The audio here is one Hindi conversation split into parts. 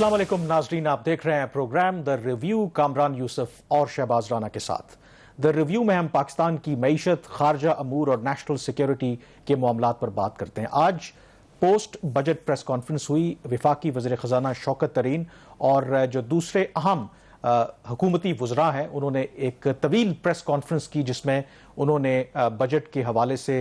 अस्सलाम वालेकुम नाजरीन, आप देख रहे हैं program the review Kamran Yusuf और शहबाज राना के साथ। द रिव्यू में हम पाकिस्तान की मईशत, खारजा अमूर और नेशनल सिक्योरिटी के मामलात पर बात करते हैं। आज पोस्ट बजट प्रेस कॉन्फ्रेंस हुई। वफाकी वज़ीर ख़जाना शौकत तरीन और जो दूसरे अहम हुकूमती वज़रा हैं उन्होंने एक तवील प्रेस कॉन्फ्रेंस की जिसमें उन्होंने बजट के हवाले से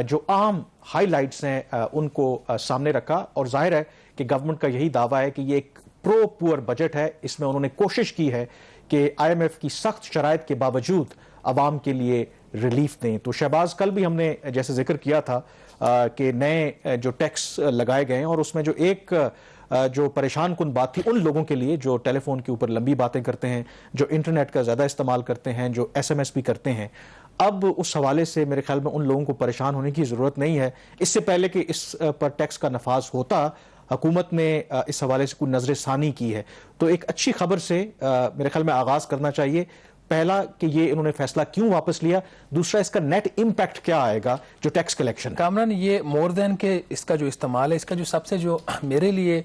जो अहम हाईलाइट्स हैं उनको सामने रखा। और जाहिर है कि गवर्नमेंट का यही दावा है कि ये एक प्रो पुअर बजट है। इसमें उन्होंने कोशिश की है कि IMF की सख्त शराइत के बावजूद आवाम के लिए रिलीफ दें। तो शहबाज, कल भी हमने जैसे जिक्र किया था कि नए जो टैक्स लगाए गए हैं और उसमें जो एक जो परेशान कुन बात थी उन लोगों के लिए जो टेलीफोन के ऊपर लंबी बातें करते हैं, जो इंटरनेट का ज़्यादा इस्तेमाल करते हैं, जो SMS भी करते हैं, अब उस हवाले से मेरे ख्याल में उन लोगों को परेशान होने की ज़रूरत नहीं है। इससे पहले कि इस पर टैक्स का नफाज होता, हुकूमत ने इस हवाले से कोई नजर सानी की है। तो एक अच्छी खबर से मेरे ख्याल में आगाज़ करना चाहिए। पहला कि ये इन्होंने फैसला क्यों वापस लिया, दूसरा इसका नेट इम्पैक्ट क्या आएगा जो टैक्स कलेक्शन। कामरान, ये मोर देन के इसका जो इस्तेमाल है, इसका जो सबसे जो मेरे लिए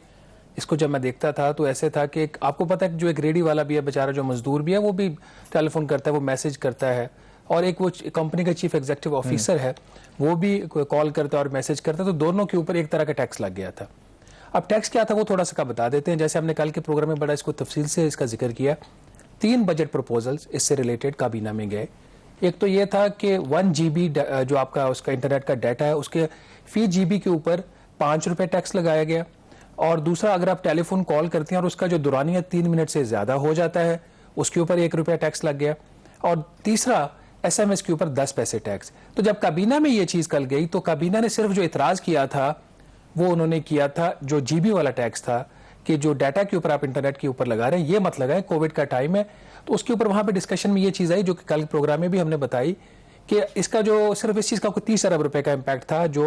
इसको जब मैं देखता था तो ऐसे था कि आपको पता है कि जो एक रेडी वाला भी है बेचारा, जो मजदूर भी है, वो भी टेलीफोन करता है, वो मैसेज करता है, और एक वो कंपनी का चीफ एग्जीक्यूटिव ऑफिसर है वो भी कॉल करता है और मैसेज करता है। तो दोनों के ऊपर एक तरह का टैक्स लग गया था। अब टैक्स क्या था वो थोड़ा सा बता देते हैं। जैसे हमने कल के प्रोग्राम में बड़ा इसको तफसील से इसका जिक्र किया। 3 बजट प्रपोजल्स इससे रिलेटेड काबीना में गए। एक तो ये था कि 1 GB जो आपका उसका इंटरनेट का डाटा है उसके फी GB के ऊपर 5 रुपये टैक्स लगाया गया। और दूसरा, अगर आप टेलीफोन कॉल करते हैं और उसका जो दुरानिया 3 मिनट से ज्यादा हो जाता है उसके ऊपर 1 रुपया टैक्स लग गया। और तीसरा, SMS के ऊपर 10 पैसे टैक्स। तो जब काबीना में ये चीज कल गई तो काबीना ने सिर्फ जो इतराज किया था वो उन्होंने किया था जो GB वाला टैक्स था कि जो डाटा के ऊपर आप इंटरनेट के ऊपर लगा रहे हैं ये मत लगाएं, कोविड का टाइम है। तो उसके ऊपर वहां पे डिस्कशन में ये चीज आई जो कि कल प्रोग्राम में भी हमने बताई कि इसका जो सिर्फ इस चीज का 30 अरब रुपए का इम्पैक्ट था जो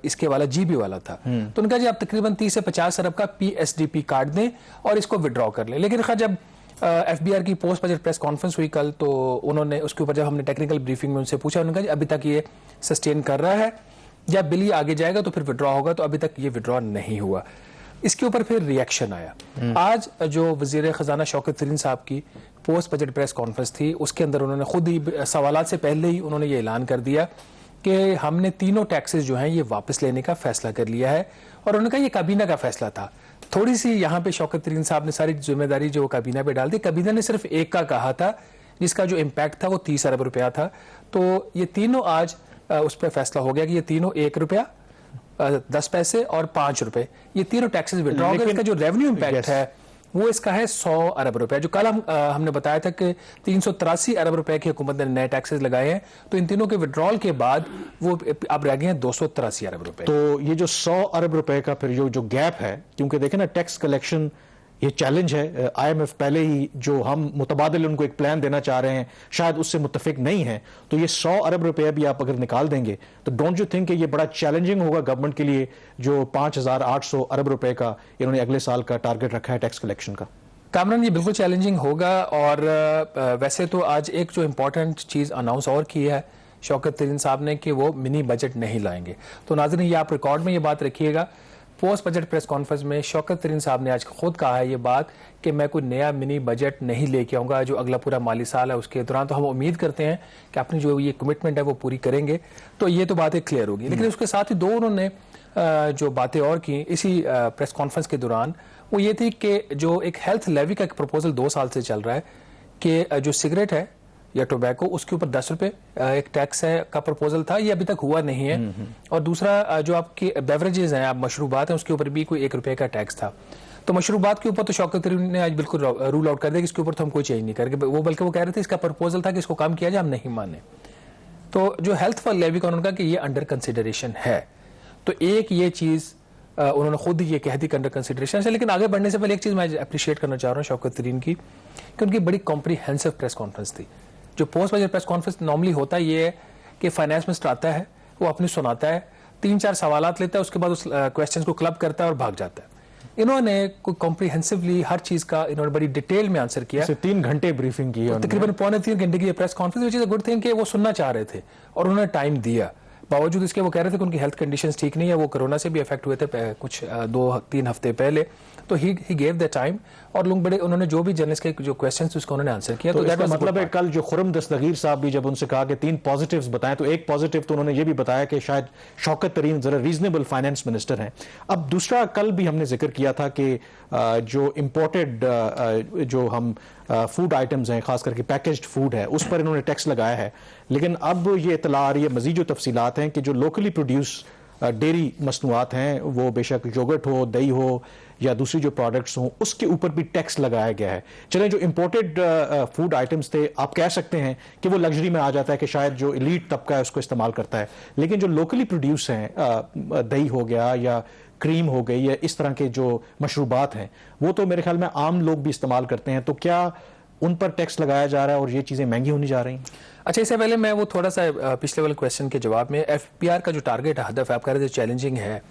इसके वाला GB वाला था। तो उनका जी आप तकरीबन 30 से 50 अरब का PSDP कार्ड दें और इसको विड्रॉ कर लें। लेकिन जब FBR की पोस्ट बजट प्रेस कॉन्फ्रेंस हुई कल तो उन्होंने उसके ऊपर जब हमने टेक्निकल ब्रीफिंग में उनसे पूछा, उन्होंने कहा अभी तक ये सस्टेन कर रहा है, जब बिल आगे जाएगा तो फिर विड्रॉ होगा। तो अभी तक ये विड्रॉ नहीं हुआ। इसके ऊपर फिर रिएक्शन आया। आज जो वजीर खजाना शौकत तरीन साहब की पोस्ट बजट प्रेस कॉन्फ्रेंस थी उसके अंदर उन्होंने खुद ही सवालात से पहले ही उन्होंने ये ऐलान कर दिया कि हमने तीनों टैक्सेस जो हैं ये वापस लेने का फैसला कर लिया है। और उन्होंने कहा ये काबीना का फैसला था। थोड़ी सी यहाँ पे शौकत तरीन साहब ने सारी जिम्मेदारी जो काबीना पे डाल दी। काबीना ने सिर्फ एक का कहा था जिसका जो इम्पैक्ट था वो 30 अरब रुपया था। तो ये तीनों आज उस पर फैसला हो गया कि ये तीनों 1 रुपया 10 पैसे और 5 रुपए ये तीनों टैक्सेस विड्रॉ कर। इसका जो रेवेन्यू इम्पैक्ट है वो इसका है 100 अरब रुपए। जो कल हमने बताया था कि 383 अरब रुपए की हुकूमत ने नए टैक्सेस लगाए हैं। तो इन तीनों के विड्रॉल के बाद वो अब रह गए हैं 283 अरब रुपए। तो ये जो 100 अरब रुपए का फिर जो गैप है, क्योंकि देखें ना टैक्स कलेक्शन ये चैलेंज है। IMF पहले ही जो हम मुतबादिल उनको एक प्लान देना चाह रहे हैं शायद उससे मुत्तफिक नहीं है। तो ये 100 अरब रुपया भी आप अगर निकाल देंगे तो डोंट यू थिंक कि ये बड़ा चैलेंजिंग होगा गवर्नमेंट के लिए जो 5800 अरब रुपए का इन्होंने अगले साल का टारगेट रखा है टैक्स कलेक्शन का। कामरान, ये बिल्कुल चैलेंजिंग होगा। और वैसे तो आज एक जो इम्पोर्टेंट चीज़ अनाउंस और की है शौकत तरीन साहब ने कि वो मिनी बजट नहीं लाएंगे। तो नाज़रीन, ये आप रिकॉर्ड में ये बात रखिएगा। पोस्ट बजट प्रेस कॉन्फ्रेंस में शौकत तरीन साहब ने आज खुद कहा है ये बात कि मैं कोई नया मिनी बजट नहीं लेके आऊँगा जो अगला पूरा माली साल है उसके दौरान। तो हम उम्मीद करते हैं कि अपनी जो ये कमिटमेंट है वो पूरी करेंगे। तो ये तो बातें क्लियर होगी। लेकिन उसके साथ ही दो उन्होंने जो बातें और की इसी प्रेस कॉन्फ्रेंस के दौरान वो ये थी कि जो एक हेल्थ लेवी का एक प्रपोजल 2 साल से चल रहा है कि जो सिगरेट है या टोबैको उसके ऊपर 10 रुपए एक टैक्स है का प्रपोजल था, ये अभी तक हुआ नहीं है। और दूसरा जो आपकी बेवरेजेस हैं, आप मशरूबात हैं, उसके ऊपर भी कोई 1 रुपए का टैक्स था। तो मशरूबात के ऊपर तो शौकत तरीन ने आज बिल्कुल रूल आउट कर दिया कि इसके ऊपर तो हम कोई चेंज नहीं करेंगे। वो बल्कि वो कह रहे थे इसका प्रपोजल था कि इसको काम किया जाए, हम नहीं माने। तो जो हेल्थ फॉर लेवी का उन्होंने कहा कि ये अंडर कंसिडरेशन है। तो एक ये चीज उन्होंने खुद ही ये कह दी कि अंडर कंसिडरेशन है। लेकिन आगे बढ़ने से पहले एक चीज मैं अप्रिशिएट करना चाह रहा हूँ शौकत तरीन की कि उनकी बड़ी कॉम्प्रिहेंसिव प्रेस कॉन्फ्रेंस थी। जो post budget press conference normally होता है ये है कि फाइनेंस मिनिस्टर आता है, वो अपनी सुनाता है, 3-4 सवालात लेता है, उसके बाद उस क्वेश्चन को क्लब करता है और भाग जाता है। इन्होंने कोई कॉम्प्रिहेंसिवली हर चीज का इन्होंने बड़ी डिटेल में आंसर किया। 3 घंटे ब्रीफिंग की है, तकरीबन 2.25 घंटे की press conference, which is a good thing कि वो सुनना चाह रहे थे और उन्होंने टाइम दिया। बावजूद इसके वो कह रहे थे कि उनकी हेल्थ कंडीशंस ठीक नहीं है, वो कोरोना से भी अफेक्ट हुए थे कुछ 2-3 हफ्ते पहले, तो ही गेव द टाइम, और लोग बड़े, उन्होंने जो भी जर्नलिस्ट के जो क्वेश्चंस उसको उन्होंने आंसर किया। तो इसका मतलब है कल जो खुर्रम दस्तगीर साहब भी जब उनसे कहा कि 3 पॉजिटिव्स बताएं, तो एक पॉजिटिव तो उन्होंने ये भी बताया कि शायद शौकत तरीन जरा रीजनेबल फाइनेंस मिनिस्टर हैं। अब दूसरा, कल भी हमने जिक्र किया था कि जो इम्पोर्टेड जो हम फूड आइटम्स हैं, खास करके पैकेज्ड फूड है, उस पर इन्होंने टैक्स लगाया है। लेकिन अब ये इतला आ रही है, मजीद जो तफसीलात हैं, कि जो लोकली प्रोड्यूस डेयरी मसनूआत हैं, वो बेशक योगर्ट हो, दही हो या दूसरी जो प्रोडक्ट्स हों, उसके ऊपर भी टैक्स लगाया गया है। चले, जो इंपोर्टेड फूड आइटम्स थे, आप कह सकते हैं कि वो लग्जरी में आ जाता है कि शायद जो एलीट तबका है उसको इस्तेमाल करता है, लेकिन जो लोकली प्रोड्यूस हैं, दही हो गया या क्रीम हो गई या इस तरह के जो मशरूबात हैं, वो तो मेरे ख्याल में आम लोग भी इस्तेमाल करते हैं। तो क्या उन पर टैक्स लगाया जा रहा है और ये चीज़ें महंगी होनी जा रही हैं? अच्छा, इससे पहले मैं वो थोड़ा सा पिछले वाले क्वेश्चन के जवाब में एफपीआर का जो टारगेट है, हदफ आप कह रहे थे चैलेंजिंग है,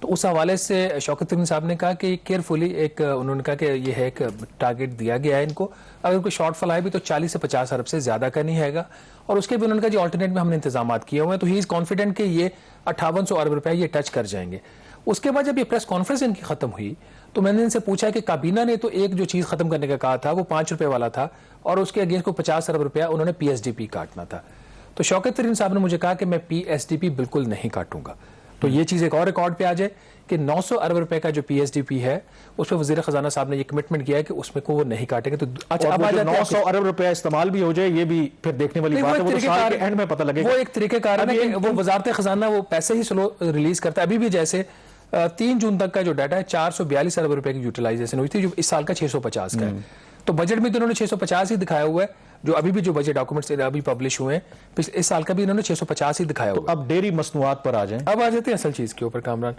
तो उस हवाले से शौकत तरीन साहब ने कहा कि केयरफुली एक, उन्होंने कहा कि ये है एक टारगेट दिया गया है इनको, अगर कोई शॉर्टफॉल आए भी तो 40 से 50 अरब से ज्यादा का नहीं हैगा, और उसके भी उन्होंने कहा जी ऑल्टरनेट में हमने इंतजाम किए हुए हैं, तो ही इज कॉन्फिडेंट कि ये 5800 अरब रुपए ये टच कर जाएंगे। उसके बाद जब ये प्रेस कॉन्फ्रेंस इनकी खत्म हुई तो मैंने इनसे पूछा कि काबीना ने तो एक जो चीज खत्म करने का कहा था वो 5 रुपए वाला था, और उसके अगेंस्ट को 50 अरब रुपया उन्होंने पीएसडीपी काटना था। तो शौकत तरीन साहब ने मुझे कहा कि मैं पीएसडीपी बिल्कुल नहीं काटूंगा। तो ये चीज एक और रिकॉर्ड पे आ जाए कि 900 अरब रुपए का जो पीएसडीपी है उस पर वजीर खजाना साहब ने ये कमिटमेंट किया है कि उसमें को वो नहीं काटेंगे। तो अच्छा, अब 900 अरब रुपया इस्तेमाल भी हो जाए, ये भी फिर देखने वाली बात है, वो तो साल के एंड में पता लगेगा। वो एक तरीकेकार है कि वो वजारत खजाना वो पैसे ही स्लो रिलीज करता है। अभी भी जैसे 3 जून तक का जो डाटा है 442 अरब रुपए की यूटिलाइजेशन हुई थी, जो इस साल का 650 का है। तो बजट में तो इन्होंने 650 ही दिखाया हुआ है, जो अभी भी जो बजट डॉक्यूमेंट्स अभी पब्लिश हुए हैं इस साल का भी इन्होंने 650 ही दिखाया हुआ है। अब डेयरी मसनूआत पर आ जाएं। अब आ जाते हैं असल चीज के ऊपर कामरान।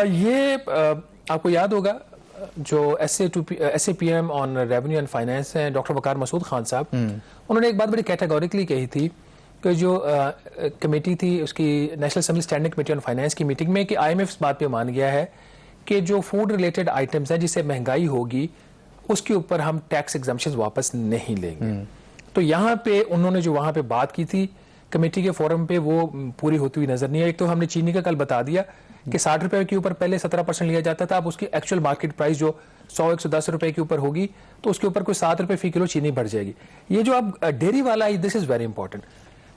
ये आपको याद होगा जो SAPM on revenue and finance हैं, डॉक्टर वकार मसूद खान साहब, उन्होंने एक बात बड़ी कैटेगोरिकली कही थी कि जो कमेटी थी उसकी national assembly standing committee on finance की मीटिंग में, कि IMF इस बात पे मान गया है कि जो फूड रिलेटेड आइटम्स हैं जिससे महंगाई होगी उसके ऊपर हम टैक्स एग्जम्पशंस वापस नहीं लेंगे। तो यहाँ पे उन्होंने जो वहाँ पे बात की थी कमेटी के फोरम पे, वो पूरी होती हुई नजर नहीं आई। एक तो हमने चीनी का कल बता दिया कि 60 रुपए के ऊपर पहले 17% लिया जाता था, अब उसकी एक्चुअल मार्केट प्राइस जो 100-110 रुपए के ऊपर होगी तो उसके ऊपर कोई 7 रुपए फी किलो चीनी बढ़ जाएगी। ये जो अब डेयरी वाला, this is very important.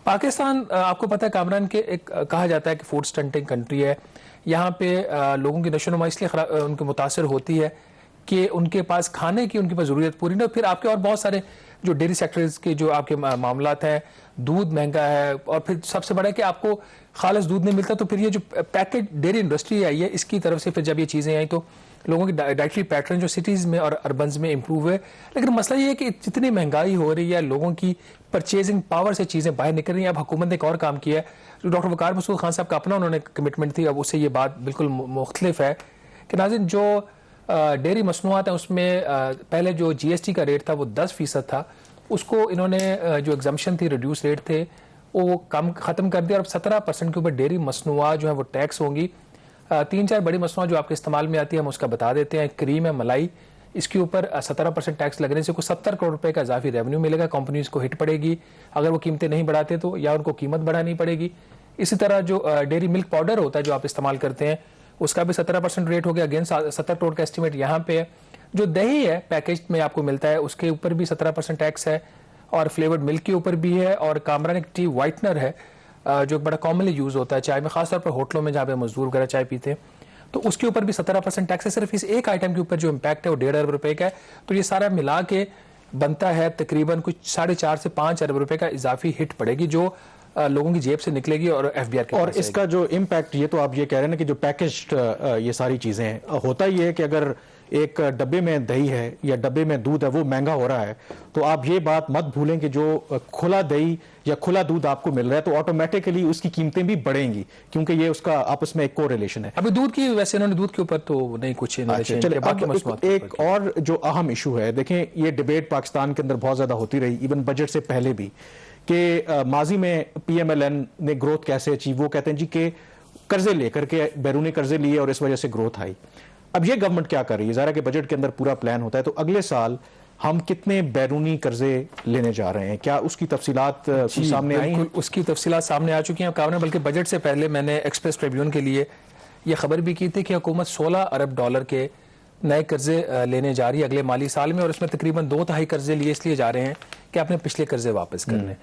Pakistan आपको पता है कामरान के एक कहा जाता है कि फूड स्टंटिंग कंट्री है। यहाँ पे लोगों की नशोनुमा इसलिए उनके मुतासर होती है कि उनके पास खाने की उनके पास जरूरत पूरी नहीं। फिर आपके और बहुत सारे जो डेयरी सेक्टर्स के जो आपके मामलात हैं, दूध महंगा है, और फिर सबसे बड़ा है कि आपको खालिस दूध नहीं मिलता। तो फिर ये जो पैकेट डेयरी इंडस्ट्री आई है इसकी तरफ से फिर जब ये चीज़ें आई तो लोगों की डाइटरी पैटर्न जो सिटीज़ में और अर्बन्स में इंप्रूव हुए। लेकिन मसला ये है कि जितनी महंगाई हो रही है, लोगों की परचेजिंग पावर से चीज़ें बाहर निकल रही हैं। अब हुकूमत ने एक और काम किया है, जो डॉक्टर वकार मसूद खान साहब का अपना उन्होंने कमिटमेंट थी, अब उससे ये बात बिल्कुल मुख्तलिफ है कि नाज़रीन जो डेयरी मसनूआत हैं उसमें पहले जो GST का रेट था वो 10% था, उसको इन्होंने जो एग्जम्पशन थी, रिड्यूस रेट थे, वो कम ख़त्म कर दिया और अब 17% के ऊपर डेयरी मसनूआत जो है वो टैक्स होंगी। 3-4 बड़ी मसनूआत जो आपके इस्तेमाल में आती है हम उसका बता देते हैं। क्रीम है, मलाई, इसके ऊपर 17% टैक्स लगने से कुछ 70 करोड़ रुपए का इजाफी रेवेन्यू मिलेगा, कंपनीज को हिट पड़ेगी। अगर वो कीमतें नहीं बढ़ाते तो या उनको कीमत बढ़ानी पड़ेगी। इसी तरह जो डेयरी मिल्क पाउडर होता है जो आप इस्तेमाल करते हैं उसका भी 17% रेट हो गया, अगेन 70 करोड़ का एस्टिमेट यहाँ पे है। जो दही है पैकेज में आपको मिलता है उसके ऊपर भी 17% टैक्स है, और फ्लेवर्ड मिल्क के ऊपर भी है। और कामरान एक टी वाइटनर है जो बड़ा कॉमनली यूज होता है चाय में, खासतौर पर होटलों में जहाँ पे मजदूर वगैरह चाय पीते हैं, तो उसके ऊपर भी 17% टैक्स है। सिर्फ इस एक आइटम के ऊपर जो इम्पैक्ट है वो 1.5 अरब रुपए का है। तो ये सारा मिला के बनता है तकरीबन कुछ 4.5 से 5 अरब रुपए का इजाफी हिट पड़ेगी जो लोगों की जेब से निकलेगी और FBR के। और इसका जो इम्पैक्ट, ये तो आप ये कह रहे हैं ना कि जो पैकेज्ड ये सारी चीजें हैं, होता ही है कि अगर एक डब्बे में दही है या डब्बे में दूध है वो महंगा हो रहा है, तो आप ये बात मत भूलें कि जो खुला दही या खुला दूध आपको मिल रहा है तो ऑटोमेटिकली उसकी कीमतें भी बढ़ेंगी, क्योंकि ये उसका आपस में एक कोरिलेशन है। अभी दूध की, वैसे इन्होंने दूध के ऊपर तो नहीं कुछ एक और जो अहम इशू है, देखें ये डिबेट पाकिस्तान के अंदर बहुत ज्यादा होती रही, इवन बजट से पहले भी, कि माजी में PMLN ने ग्रोथ कैसे अचीव, वो कहते हैं जी कि कर्जे लेकर के, बैरूनी कर्जे लिए और इस वजह से ग्रोथ आई। अब ये गवर्नमेंट क्या कर रही है, ज़ाहिर है कि बजट के अंदर पूरा प्लान होता है, तो अगले साल हम कितने बैरूनी कर्जे लेने जा रहे हैं, क्या उसकी तफसीलात सामने आई हैं? उसकी तफसीलात सामने आ चुकी हैं कामरान, बल्कि बजट से पहले मैंने एक्सप्रेस ट्रिब्यून के लिए ये खबर भी की थी कि हुकूमत 16 अरब डॉलर के नए कर्जे लेने जा रही है अगले माली साल में, और इसमें तकरीबन 2/3 कर्जे लिए इसलिए जा रहे हैं कि आपने पिछले कर्जे वापस करने।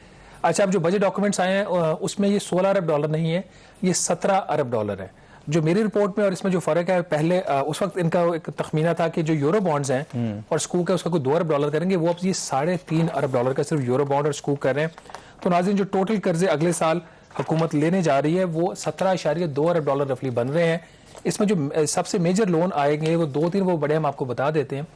अच्छा, अब जो बजट डॉक्यूमेंट्स आए हैं उसमें ये 16 अरब डॉलर नहीं है, ये 17 अरब डॉलर है। जो मेरी रिपोर्ट में और इसमें जो फर्क है, पहले उस वक्त इनका एक तखमीना था कि जो यूरो बॉन्ड्स हैं और स्कूक है उसका कोई 2 अरब डॉलर करेंगे, वो अब ये 3.5 अरब डॉलर का सिर्फ यूरो बॉन्ड और स्कूक कर रहे हैं। तो नाज़रीन, जो टोटल कर्जे अगले साल हुकूमत लेने जा रही है वो 17.2 अरब डॉलर रफली बन रहे हैं। इसमें जो सबसे मेजर लोन आएंगे वो 2-3 वो बड़े हम आपको बता देते हैं।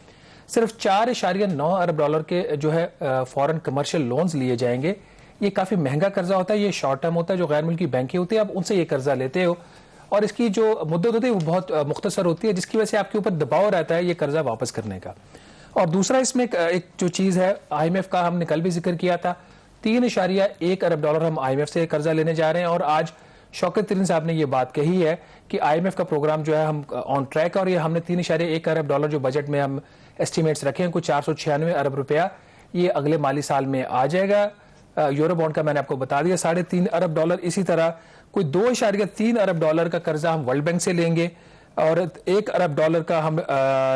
सिर्फ 4.9 अरब डॉलर के जो है फॉरेन कमर्शियल लोन्स लिए जाएंगे। ये काफ़ी महंगा कर्जा होता है, ये शॉर्ट टर्म होता है, जो गैर मुल्की बैंकें होती है, आप उनसे ये कर्जा लेते हो और इसकी जो मुद्दत होती है वो बहुत मुख्तसर होती है, जिसकी वजह से आपके ऊपर दबाव रहता है ये कर्जा वापस करने का। और दूसरा इसमें एक जो चीज़ है, IMF का हमने कल भी जिक्र किया था, 3.1 अरब डॉलर हम IMF से कर्जा लेने जा रहे हैं। और आज शौकत तरीन साहब ने ये बात कही है कि IMF का प्रोग्राम जो है हम ऑन ट्रैक है, और ये हमने 3.1 अरब डॉलर जो बजट में हम एस्टिमेट्स रखे हैं, कुछ 496 अरब रुपया, ये अगले माली साल में आ जाएगा। यूरो बॉन्ड का मैंने आपको बता दिया 3.5 अरब डॉलर। इसी तरह कोई 2.3 अरब डॉलर का कर्जा हम वर्ल्ड बैंक से लेंगे, और 1 अरब डॉलर का हम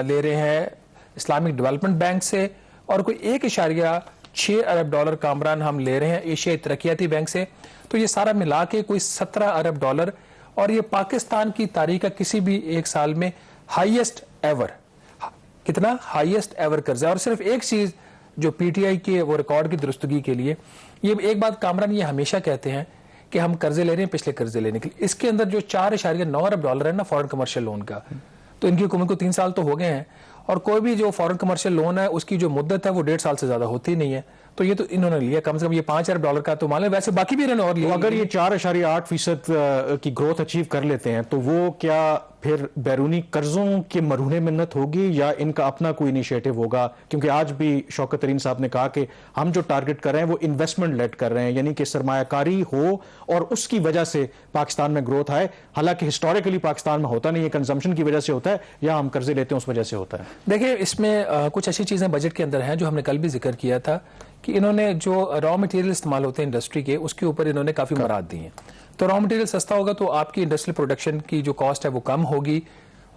ले रहे हैं इस्लामिक डेवलपमेंट बैंक से, और कोई 1.6 अरब डॉलर कामरान हम ले रहे हैं एशियाई तरक्याती बैंक से। तो ये सारा मिला के कोई 17 अरब डॉलर, और ये पाकिस्तान की तारीख का किसी भी एक साल में हाईएस्ट एवर, कितना हाईएस्ट एवर कर्जा। और सिर्फ एक चीज जो PTI के वो रिकॉर्ड की दुरुस्तगी के लिए, ये एक बात कामरान ये हमेशा कहते हैं कि हम कर्जे ले रहे हैं पिछले कर्जे लेने के लिए। इसके अंदर जो 4.9 अरब डॉलर है ना फॉरेन कमर्शियल लोन का, तो इनकी हुकूमत को 3 साल तो हो गए हैं, और कोई भी जो फॉरेन कमर्शियल लोन है उसकी जो मुद्दत है वो 1.5 साल से ज्यादा होती नहीं है। तो ये तो इन्होंने लिया कम से कम ये 5 अरब डॉलर का, तो मान लें वैसे बाकी भी इन्होंने और लिया। अगर ये 4.8% की ग्रोथ अचीव कर लेते हैं तो वो क्या फिर बैरूनी कर्जों के मरहूने मिन्नत होगी या इनका अपना कोई इनिशिएटिव होगा? क्योंकि आज भी शौकत तरीन साहब ने कहा कि हम जो टारगेट कर रहे हैं वो इन्वेस्टमेंट लेड कर रहे हैं, यानी कि सरमायाकारी हो और उसकी वजह से पाकिस्तान में ग्रोथ आए। हालांकि हिस्टोरिकली पाकिस्तान में होता नहीं है, कंजम्पशन की वजह से होता है या हम कर्जे लेते हैं उस वजह से होता है। देखिए, इसमें कुछ अच्छी चीजें बजट के अंदर हैं जो हमने कल भी जिक्र किया था कि इन्होंने जो रॉ मटेरियल इस्तेमाल होते हैं इंडस्ट्री के, उसके ऊपर इन्होंने काफी मराद दी हैं। तो रॉ मटेरियल सस्ता होगा तो आपकी इंडस्ट्रियल प्रोडक्शन की जो कॉस्ट है वो कम होगी,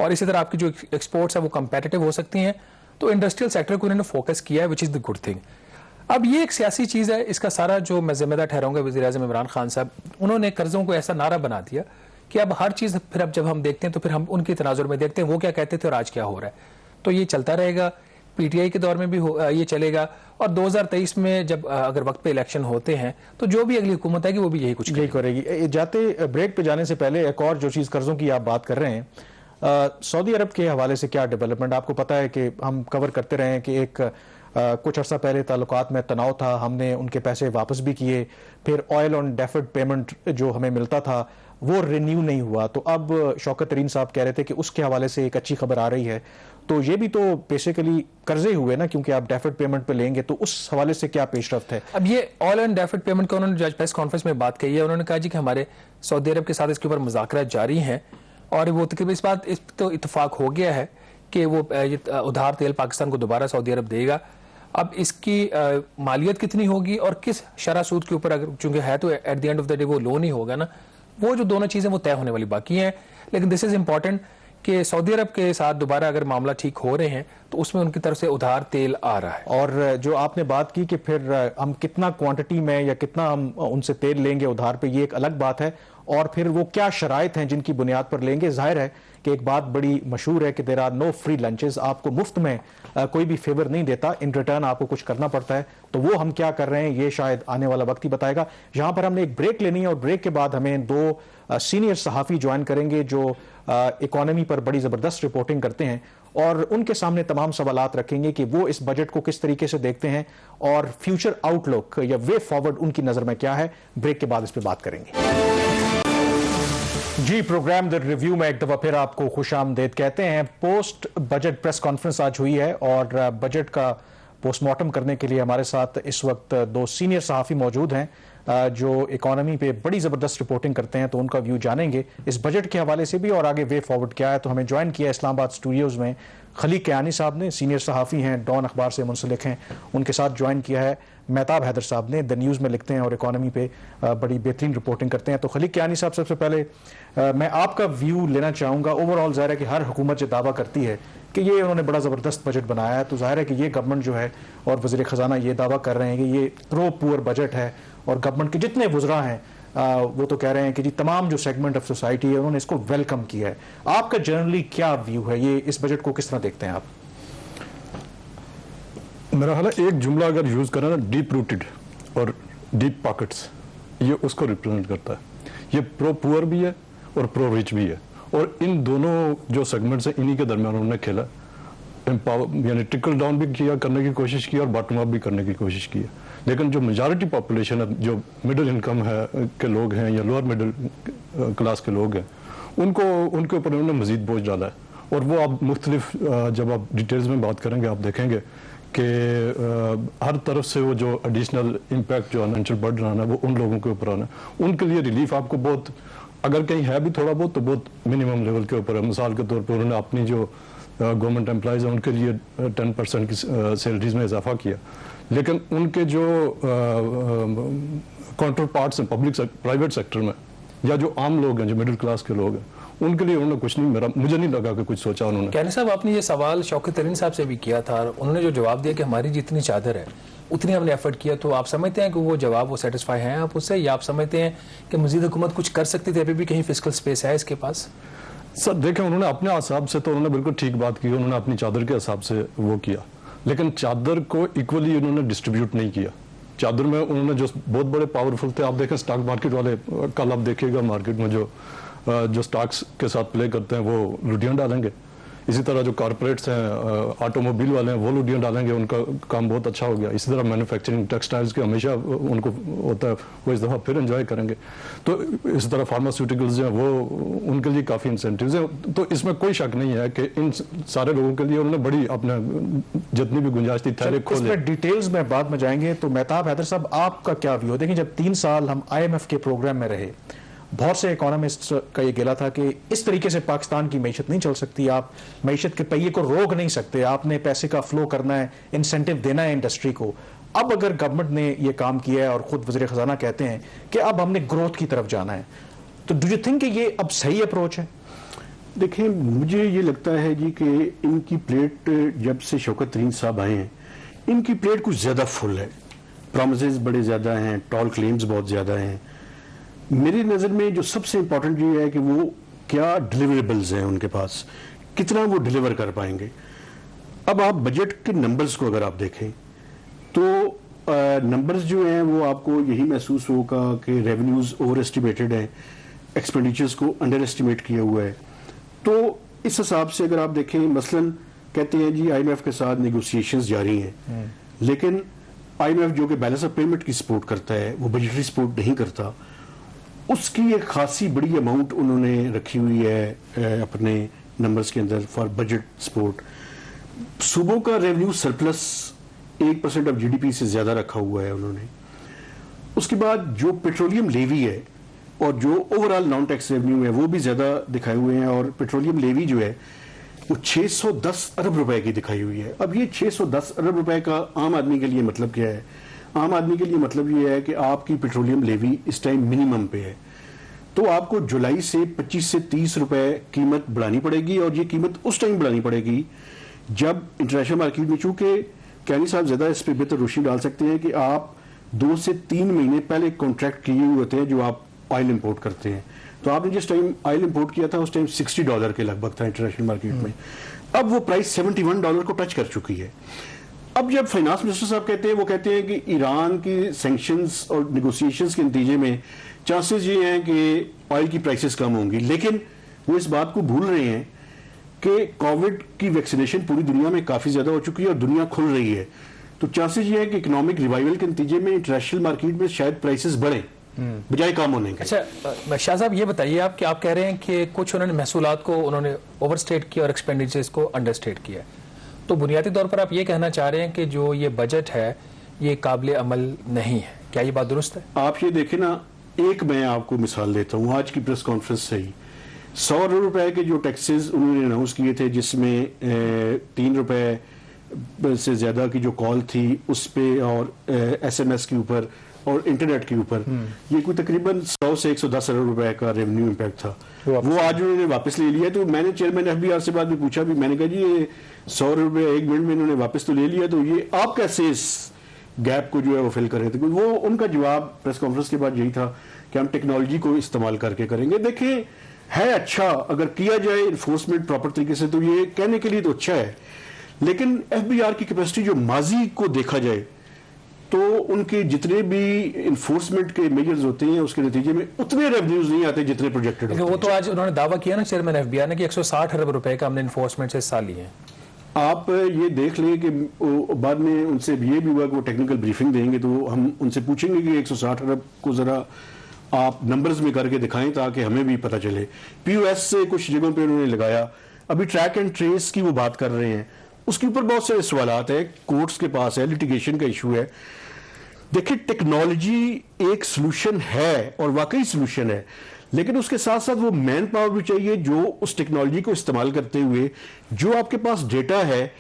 और इसी तरह आपकी जो एक्सपोर्ट्स है वो कंपेटिटिव हो सकती हैं। तो इंडस्ट्रियल सेक्टर को इन्होंने फोकस किया है, which is the good thing. अब ये एक सियासी चीज है, इसका सारा जो मैं जिम्मेदार ठहराऊंगा वज़ीर आज़म इमरान खान साहब, उन्होंने कर्जों को ऐसा नारा बना दिया कि अब हर चीज फिर अब जब हम देखते हैं तो फिर हम उनकी तनाजुर में देखते हैं वो क्या कहते थे और आज क्या हो रहा है। तो ये चलता रहेगा, PTI के दौर में भी ये चलेगा, और 2023 में जब अगर वक्त पे इलेक्शन होते हैं तो जो भी अगली हुकूमत आएगी वो भी यही करेगी। जाते ब्रेक पे जाने से पहले एक और जो चीज कर्जों की आप बात कर रहे हैं, सऊदी अरब के हवाले से क्या डेवलपमेंट? आपको पता है कि हम कवर करते रहे हैं कि एक कुछ अर्सा पहले ताल्लुकात में तनाव था, हमने उनके पैसे वापस भी किए, फिर ऑयल ऑन डेफर्ड पेमेंट जो हमें मिलता था वो रिन्यू नहीं हुआ। तो अब शौकत तरीन साहब कह रहे थे कि उसके हवाले से एक अच्छी खबर आ रही है। तो ये भी तो बेसिकली कर्जे हुए ना, क्योंकि आप डेफर्ड पेमेंट पे लेंगे, तो उस हवाले से क्या पेशरफ्त है? अब ये ऑयल एंड डेफर्ड पेमेंट का उन्होंने प्रेस कॉन्फ्रेंस में बात कही है। उन्होंने कहा जी कि हमारे सऊदी अरब के साथ इसके ऊपर मुज़ाकरात जारी हैं, और वो तकरीबन इस बात तो इत्तेफाक हो गया है कि वो उधार तेल पाकिस्तान को दोबारा सऊदी अरब देगा। अब इसकी मालियत कितनी होगी और किस शरह सूद के ऊपर, अगर चूंकि है तो at the end of the day वो लोन ही होगा ना, वो जो दोनों चीजें वो तय होने वाली बाकी हैं। लेकिन दिस इज इंपॉर्टेंट कि सऊदी अरब के साथ दोबारा अगर मामला ठीक हो रहे हैं तो उसमें उनकी तरफ से उधार तेल आ रहा है। और जो आपने बात की कि फिर हम कितना क्वांटिटी में या कितना हम उनसे तेल लेंगे उधार पे, ये एक अलग बात है, और फिर वो क्या शराइत हैं जिनकी बुनियाद पर लेंगे। जाहिर है कि एक बात बड़ी मशहूर है कि there are no free lunches, आपको मुफ्त में कोई भी फेवर नहीं देता, इन रिटर्न आपको कुछ करना पड़ता है। तो वो हम क्या कर रहे हैं ये शायद आने वाला वक्त ही बताएगा। यहाँ पर हमने एक ब्रेक लेनी है, और ब्रेक के बाद हमें 2 सीनियर सहाफ़ी ज्वाइन करेंगे जो इकोनॉमी पर बड़ी ज़बरदस्त रिपोर्टिंग करते हैं, और उनके सामने तमाम सवालात रखेंगे कि वो इस बजट को किस तरीके से देखते हैं और फ्यूचर आउटलुक या वे फॉरवर्ड उनकी नज़र में क्या है। ब्रेक के बाद इस पर बात करेंगे। जी, प्रोग्राम द रिव्यू में एक दफा फिर आपको खुशामदीद कहते हैं। पोस्ट बजट प्रेस कॉन्फ्रेंस आज हुई है, और बजट का पोस्टमार्टम करने के लिए हमारे साथ इस वक्त 2 सीनियर सहाफ़ी मौजूद हैं। जो इकोनॉमी पे बड़ी ज़बरदस्त रिपोर्टिंग करते हैं, तो उनका व्यू जानेंगे इस बजट के हवाले से भी और आगे वे फॉरवर्ड क्या है। तो हमें ज्वाइन किया इस्लामाबाद स्टूडियोज़ में खलीक कियानी साहब ने, सीनियर सहाफ़ी हैं, डॉन अखबार से मुंसलिक हैं। उनके साथ ज्वाइन किया है मेहताब हैदर साहब ने, द न्यूज़ में लिखते हैं और इकोनॉमी पे बड़ी बेहतरीन रिपोर्टिंग करते हैं। तो खलीक कियानी साहब, सबसे पहले मैं आपका व्यू लेना चाहूँगा। ओवरऑल ज़ाहिर है कि हर हुकूमत जो दावा करती है कि ये उन्होंने बड़ा ज़बरदस्त बजट बनाया है, तो ज़ाहिर है कि ये गवर्नमेंट जो है और वज़ीर ख़जाना ये दावा कर रहे हैं कि ये प्रो पुअर बजट है, और गवर्नमेंट के जितने वज़रा हैं वो तो कह रहे हैं कि जी तमाम जो सेगमेंट ऑफ सोसाइटी है उन्होंने इसको वेलकम किया है। आपका जनरली क्या व्यू है, ये इस बजट को किस तरह देखते हैं आप? मेरा ख्याल है एक जुमला अगर यूज़ करें ना, डीप रूटेड और डीप पॉकेट्स, ये उसको रिप्रेजेंट करता है। ये प्रो पुअर भी है और प्रो रिच भी है, और इन दोनों जो सेगमेंट्स हैं इन्हीं के दरमियान उन्होंने खेला, एम्पावर यानी ट्रिकल डाउन भी किया, करने की कोशिश की, और बॉटम अप भी करने की कोशिश की है। लेकिन जो मेजॉरिटी पॉपुलेशन है, जो मिडिल इनकम है के लोग हैं या लोअर मिडिल क्लास के लोग हैं, उनके ऊपर उन्होंने मजीद बोझ डाला है। और वो आप मुख्तलिफ जब आप डिटेल्स में बात करेंगे आप देखेंगे कि हर तरफ से वो जो एडिशनल इम्पैक्ट जो फाइनेंशियल बर्डन आना है वो उन लोगों के ऊपर आना है। उनके लिए रिलीफ आपको बहुत, अगर कहीं है भी थोड़ा बहुत, तो बहुत मिनिमम लेवल के ऊपर है। मिसाल के तौर पर उन्होंने अपनी जो गवर्नमेंट एम्प्लॉयज़ हैं उनके लिए 10% की सैलरीज में इजाफा किया, लेकिन उनके जो काउंटर पार्ट्स हैं पब्लिक प्राइवेट सेक्टर में, या जो आम लोग हैं, जो मिडिल क्लास के लोग हैं, उनके लिए उन्होंने कुछ नहीं, मुझे नहीं लगा कि कुछ सोचा उन्होंने। कियानी साहब, आपने ये सवाल शौकत तरीन साहब से भी किया था, उन्होंने जो जवाब दिया कि हमारी जितनी चादर है उतनी हमने एफर्ट किया, तो आप समझते हैं कि वो जवाब वो सेटिस्फाई हैं आप उससे, या आप समझते हैं कि मजीद हुकूमत कुछ कर सकती थी, अभी भी कहीं फिस्कल स्पेस है इसके पास? सर देखें, उन्होंने अपने हिसाब से तो उन्होंने बिल्कुल ठीक बात की, उन्होंने अपनी चादर के हिसाब से वो किया, लेकिन चादर को इक्वली उन्होंने डिस्ट्रीब्यूट नहीं किया। चादर में उन्होंने जो बहुत बड़े पावरफुल थे, आप देखें स्टॉक मार्केट वाले, कल आप देखिएगा मार्केट में जो स्टॉक्स के साथ प्ले करते हैं वो लुटियाँ डालेंगे। इसी तरह जो कॉर्पोरेट्स हैं, ऑटोमोबाइल वाले हैं, वो लुटियाँ डालेंगे, उनका काम बहुत अच्छा हो गया। इसी तरह मैन्युफैक्चरिंग, टेक्सटाइल्स के हमेशा उनको होता है, वो इस दफ़ा फिर एंजॉय करेंगे। तो इसी तरह फार्मास्यूटिकल्स जो हैं वो उनके लिए काफ़ी इंसेंटिव्स हैं। तो इसमें कोई शक नहीं है कि इन सारे लोगों के लिए उन्होंने बड़ी अपना जितनी भी गुंजाइश थी थैले खोले। डिटेल्स में बाद में जाएंगे। तो मेहताब हैदर साहब, आपका क्या व्यू? देखिए, जब 3 साल हम IMF के प्रोग्राम में रहे, बहुत से इकोनॉमिस्ट का ये गिला था कि इस तरीके से पाकिस्तान की मैशत नहीं चल सकती, आप मैशत के पहिए को रोक नहीं सकते, आपने पैसे का फ्लो करना है, इंसेंटिव देना है इंडस्ट्री को। अब अगर गवर्नमेंट ने ये काम किया है और खुद वज़ीर ख़जाना कहते हैं कि अब हमने ग्रोथ की तरफ जाना है, तो डू यू थिंक कि ये अब सही अप्रोच है? देखिए, मुझे ये लगता है जी कि इनकी प्लेट जब से शौकत तरीन साहब आए हैं, इनकी प्लेट कुछ ज़्यादा फुल है, प्रॉमिसेस बड़े ज़्यादा हैं, टॉल क्लेम्स बहुत ज़्यादा हैं। मेरी नज़र में जो सबसे इम्पोर्टेंट ये है कि वो क्या डिलीवरेबल्स हैं उनके पास, कितना वो डिलीवर कर पाएंगे। अब आप बजट के नंबर्स को अगर आप देखें तो नंबर्स जो हैं वो आपको यही महसूस होगा कि रेवेन्यूज़ ओवर एस्टिमेटेड हैं, एक्सपेंडिचर्स को अंडर एस्टिमेट किया हुआ है। तो इस हिसाब से अगर आप देखें, मसलन कहते हैं जी IMF के साथ नेगोशिएशंस जारी हैं, लेकिन IMF जो कि बैलेंस ऑफ पेमेंट की सपोर्ट करता है, वो बजटरी सपोर्ट नहीं करता। उसकी एक खासी बड़ी अमाउंट उन्होंने रखी हुई है अपने नंबर्स के अंदर फॉर बजट सपोर्ट। सूबों का रेवेन्यू सरप्लस 1% ऑफ GDP से ज़्यादा रखा हुआ है उन्होंने। उसके बाद जो पेट्रोलियम लेवी है और जो ओवरऑल नॉन टैक्स रेवेन्यू है वो भी ज़्यादा दिखाए हुए हैं, और पेट्रोलियम लेवी जो है वो 610 अरब रुपए की दिखाई हुई है। अब ये 610 अरब रुपए का आम आदमी के लिए मतलब क्या है? आम आदमी के लिए मतलब ये है कि आपकी पेट्रोलियम लेवी इस टाइम मिनिमम पे है, तो आपको जुलाई से 25 से 30 रुपए कीमत बढ़ानी पड़ेगी, और ये कीमत उस टाइम बढ़ानी पड़ेगी जब इंटरनेशनल मार्केट में, चूंकि कियानी साहब ज़्यादा इस पर बेहतर रोशनी डाल सकते हैं कि आप 2 से 3 महीने पहले कॉन्ट्रैक्ट किए हुए होते हैं जो आप ऑयल इंपोर्ट करते हैं। तो आपने जिस टाइम ऑयल इंपोर्ट किया था उस टाइम $60 के लगभग था इंटरनेशनल मार्केट में, अब वो प्राइस $71 को टच कर चुकी है। अब जब फाइनेंस मिनिस्टर साहब कहते हैं, वो कहते हैं कि ईरान की सैंक्शंस और नेगोशिएशंस के नतीजे में चांसेस ये हैं कि ऑयल की प्राइसेस कम होंगी, लेकिन वो इस बात को भूल रहे हैं कि कोविड की वैक्सीनेशन पूरी दुनिया में काफ़ी ज़्यादा हो चुकी है और दुनिया खुल रही है। तो चांसेस ये है कि इकोनॉमिक रिवाइवल के नतीजे में इंटरनेशनल मार्केट में शायद प्राइसेस बढ़ें बजाय कम होने के। अच्छा शाह साहब, ये बताइए आप कि आप कह रहे हैं कि कुछ उन्होंने महसूलात को उन्होंने ओवरस्टेट किया और एक्सपेंडिचर्स को अंडरस्टेट किया, तो बुनियादी तौर पर आप ये कहना चाह रहे हैं कि जो ये बजट है ये काबिल अमल नहीं है? क्या ये बात दुरुस्त है? आप ये देखें ना, एक मैं आपको मिसाल देता हूँ आज की प्रेस कॉन्फ्रेंस से ही। 100 रुपए के जो टैक्सेस उन्होंने अनाउंस किए थे, जिसमें 3 रुपए से ज्यादा की जो कॉल थी उस पे और SMS के ऊपर और इंटरनेट के ऊपर, ये कोई तकरीबन 100 से 110 अरब रुपए का रेवेन्यू इम्पैक्ट था। वो आज उन्होंने वापस ले लिया। तो मैंने चेयरमैन FBR से बाद में पूछा भी, मैंने कहा जी ये 100 रुपए 1 मिनट में इन्होंने वापस तो ले लिया, तो ये आप कैसे इस गैप को जो है वो फिल कर रहे थे? वो उनका जवाब प्रेस कॉन्फ्रेंस के बाद यही था कि हम टेक्नोलॉजी को इस्तेमाल करके करेंगे। देखिए, है अच्छा, अगर किया जाए इन्फोर्समेंट प्रॉपर तरीके से तो ये कहने के लिए तो अच्छा है, लेकिन FBR की कैपेसिटी जो माजी को देखा जाए तो उनके जितने भी इन्फोर्समेंट के मेजर्स होते हैं उसके नतीजे में उतने रेवेन्यूज नहीं आते जितने प्रोजेक्टेड होते हैं। वो तो आज उन्होंने दावा किया ना चेयरमैन FBR ने कि 160 अरब रुपए का हमने इन्फोर्समेंट से हिस्सा लिए हैं। आप ये देख लें कि बाद में उनसे ये भी हुआ कि वो टेक्निकल ब्रीफिंग देंगे, तो हम उनसे पूछेंगे कि 160 अरब को जरा आप नंबर्स में करके दिखाएं ताकि हमें भी पता चले। POS से कुछ जगहों पे उन्होंने लगाया, अभी ट्रैक एंड ट्रेस की वो बात कर रहे हैं, उसके ऊपर बहुत सारे सवालात है, कोर्ट्स के पास है, लिटिगेशन का इशू है। देखिए, टेक्नोलॉजी एक सोल्यूशन है और वाकई सोल्यूशन है, लेकिन उसके साथ साथ वो मैन पावर भी चाहिए जो उस टेक्नोलॉजी को इस्तेमाल करते हुए जो आपके पास डेटा है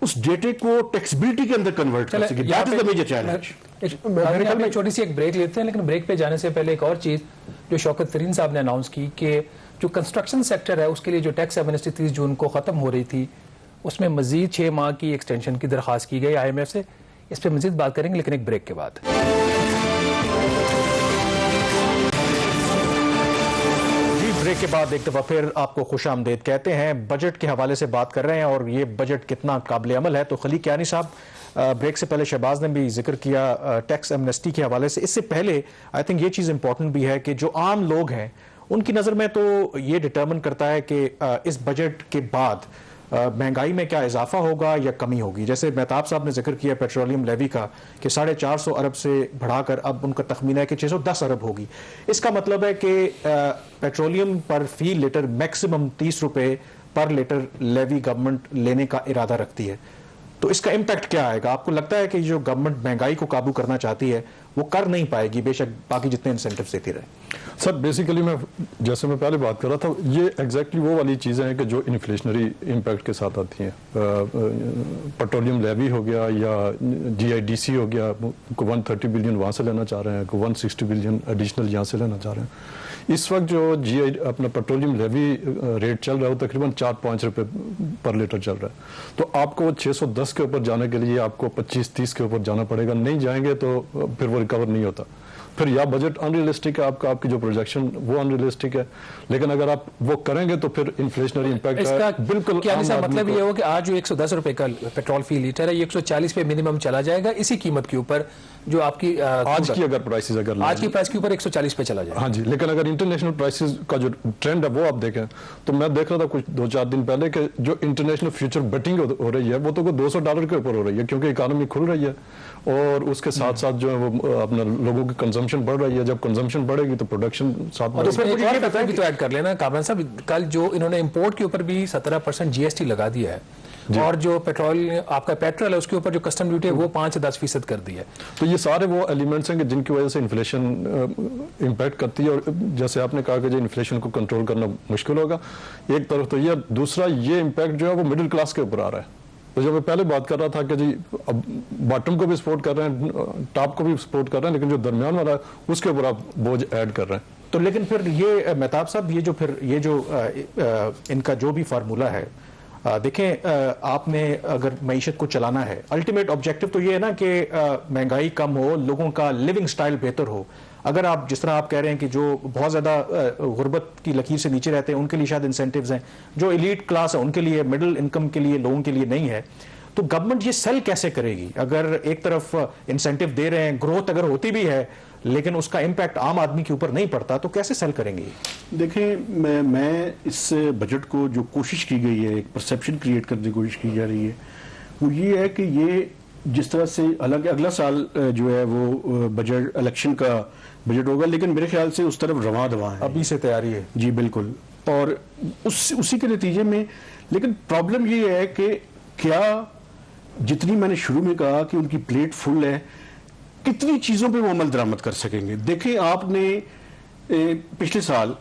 उस डेटे को टैक्सेबिलिटी के अंदर कन्वर्ट कर सके। That is the major challenge. छोटी सी एक ब्रेक लेते हैं, लेकिन ब्रेक पे जाने से पहले एक और चीज जो शौकत तरीन साहब ने अनाउंस की कि जो कंस्ट्रक्शन सेक्टर है उसके लिए जो टैक्स एमनेस्टी 30 जून को खत्म हो रही थी, उसमें मजीद 6 माह की एक्सटेंशन की दरखास्त की गई IMF से। इस पर मजीद बात करेंगे, लेकिन एक ब्रेक के बाद। ब्रेक के बाद एक दफा फिर आपको खुशामदीद कहते हैं। बजट के हवाले से बात कर रहे हैं और ये बजट कितना काबिल अमल है। तो खलीक कियानी साहब, ब्रेक से पहले शहबाज ने भी जिक्र किया टैक्स एमनेस्टी के हवाले से। इससे पहले आई थिंक ये चीज़ इंपॉर्टेंट भी है कि जो आम लोग हैं उनकी नज़र में तो ये डिटर्मिन करता है कि इस बजट के बाद महंगाई में क्या इजाफा होगा या कमी होगी। जैसे मेहताब साहब ने जिक्र किया पेट्रोलियम लेवी का कि 450 अरब से बढ़ाकर अब उनका तखमीना है कि 610 अरब होगी। इसका मतलब है कि पेट्रोलियम पर फी लीटर मैक्सिमम 30 रुपए पर लीटर लेवी गवर्नमेंट लेने का इरादा रखती है। तो इसका इम्पैक्ट क्या आएगा? आपको लगता है कि जो गवर्नमेंट महंगाई को काबू करना चाहती है वो कर नहीं पाएगी, बेशक बाकी जितने इंसेंटिव देती रहे? सर, बेसिकली जैसे मैं पहले बात कर रहा था, ये एग्जैक्टली वो वाली चीज़ें हैं कि जो इन्फ्लेशनरी इम्पैक्ट के साथ आती हैं। पेट्रोलियम लेवी हो गया या GIDC हो गया, को 130 बिलियन वहाँ से लेना चाह रहे हैं, को 160 बिलियन एडिशनल यहाँ से लेना चाह रहे हैं। इस वक्त जो अपना पेट्रोलियम लेवी रेट चल रहा है वो तकरीबन 4-5 रुपये पर लीटर चल रहा है। तो आपको 610 के ऊपर जाने के लिए आपको 25-30 के ऊपर जाना पड़ेगा। नहीं जाएंगे तो फिर वो रिकवर नहीं होता। फिर या बजट अनरियलिस्टिक है आपकी जो प्रोजेक्शन वो अनरियलिस्टिक है, लेकिन अगर आप वो करेंगे तो फिर इन्फ्लेशनरी इम्पैक्ट इसका बिल्कुल क्या मतलब ये हो कि आज जो 110 रुपए का पेट्रोल फी लीटर है ये 140 पे मिनिमम चला जाएगा इसी कीमत के ऊपर जो आपकी आज की अगर प्राइसेस आज की प्राइस के ऊपर 140 पे चला जाएगा। हाँ जी, लेकिन अगर इंटरनेशनल प्राइसेस का जो ट्रेंड है वो आप देखें तो मैं देख रहा था कुछ 2-4 दिन पहले कि जो इंटरनेशनल फ्यूचर बेटिंग हो रही है वो तो $200 के ऊपर हो रही है, क्योंकि इकोनॉमी खुल रही है और उसके साथ साथ जो है वो अपना लोगों की कंजम्पशन बढ़ रही है। जब कंजम्पशन बढ़ेगी तो प्रोडक्शन साथ में। भी तो ऐड कर लेना कामरान साहब, कल जो इन्होंने इंपोर्ट के ऊपर भी 17% GST लगा दिया है और जो पेट्रोल आपका पेट्रोल है उसके ऊपर जो कस्टम ड्यूटी है वो 5 से 10% कर दी है। तो ये सारे वो एलिमेंट्स हैं कि जिनकी वजह से इन्फ्लेशन इम्पैक्ट करती है और जैसे आपने कहा कि जो इन्फ्लेशन को कंट्रोल करना मुश्किल होगा एक तरफ, तो ये दूसरा ये इम्पैक्ट जो है वो मिडिल क्लास के ऊपर आ रहा है। तो जब मैं पहले बात कर रहा था कि जी अब बॉटम को भी सपोर्ट कर रहे हैं, टॉप को भी सपोर्ट कर रहे हैं, लेकिन जो दरमियान वाला है उसके ऊपर आप बोझ ऐड कर रहे हैं। तो लेकिन फिर ये मेहताब साहब ये जो इनका जो भी फार्मूला है, देखें आपने अगर मईशत को चलाना है, अल्टीमेट ऑब्जेक्टिव तो ये है ना कि महंगाई कम हो, लोगों का लिविंग स्टाइल बेहतर हो। अगर आप जिस तरह आप कह रहे हैं कि जो बहुत ज़्यादा गुर्बत की लकीर से नीचे रहते हैं उनके लिए शायद इंसेंटिव्स हैं, जो एलीट क्लास है उनके लिए, मिडिल इनकम के लिए लोगों के लिए नहीं है, तो गवर्नमेंट ये सेल कैसे करेगी? अगर एक तरफ इंसेंटिव दे रहे हैं, ग्रोथ अगर होती भी है लेकिन उसका इम्पैक्ट आम आदमी के ऊपर नहीं पड़ता, तो कैसे सेल करेंगे? देखें, मैं इस बजट को जो कोशिश की गई है, एक परसेप्शन क्रिएट करने की कोशिश की जा रही है, वो ये है कि ये जिस तरह से अगला साल जो है वो बजट इलेक्शन का बजट होगा, लेकिन मेरे ख्याल से उस तरफ रवां दवा है, अभी से तैयारी है। जी बिल्कुल। और उसी के नतीजे में, लेकिन प्रॉब्लम ये है कि क्या जितनी मैंने शुरू में कहा कि उनकी प्लेट फुल है, कितनी चीजों पे वो अमल दरामद कर सकेंगे। देखिए आपने पिछले साल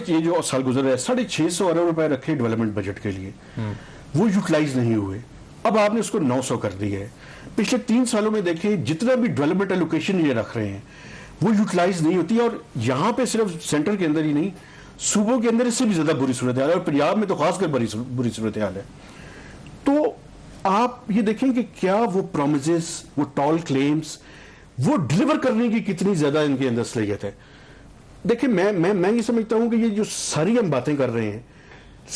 ये जो साल गुजर रहा है 650 अरब रुपए रखे डेवलपमेंट बजट के लिए, वो यूटिलाइज नहीं हुए। अब आपने उसको 900 कर दिया है। पिछले 3 सालों में देखें जितना भी डेवलपमेंट एलोकेशन ये रख रहे हैं वो यूटिलाइज नहीं होती, और यहां पे सिर्फ सेंटर के अंदर ही नहीं, सूबों के अंदर इससे भी ज्यादा बुरी सूरत हाल है, और पंजाब में तो खासकर बुरी सूरत हाल है। तो आप ये देखें कि क्या वो प्रोमिसेस, वो टॉल क्लेम्स, वो डिलीवर करने की कितनी ज्यादा इनके अंदर सलीयत है। देखिए मैं ये समझता हूं कि ये जो सारी हम बातें कर रहे हैं,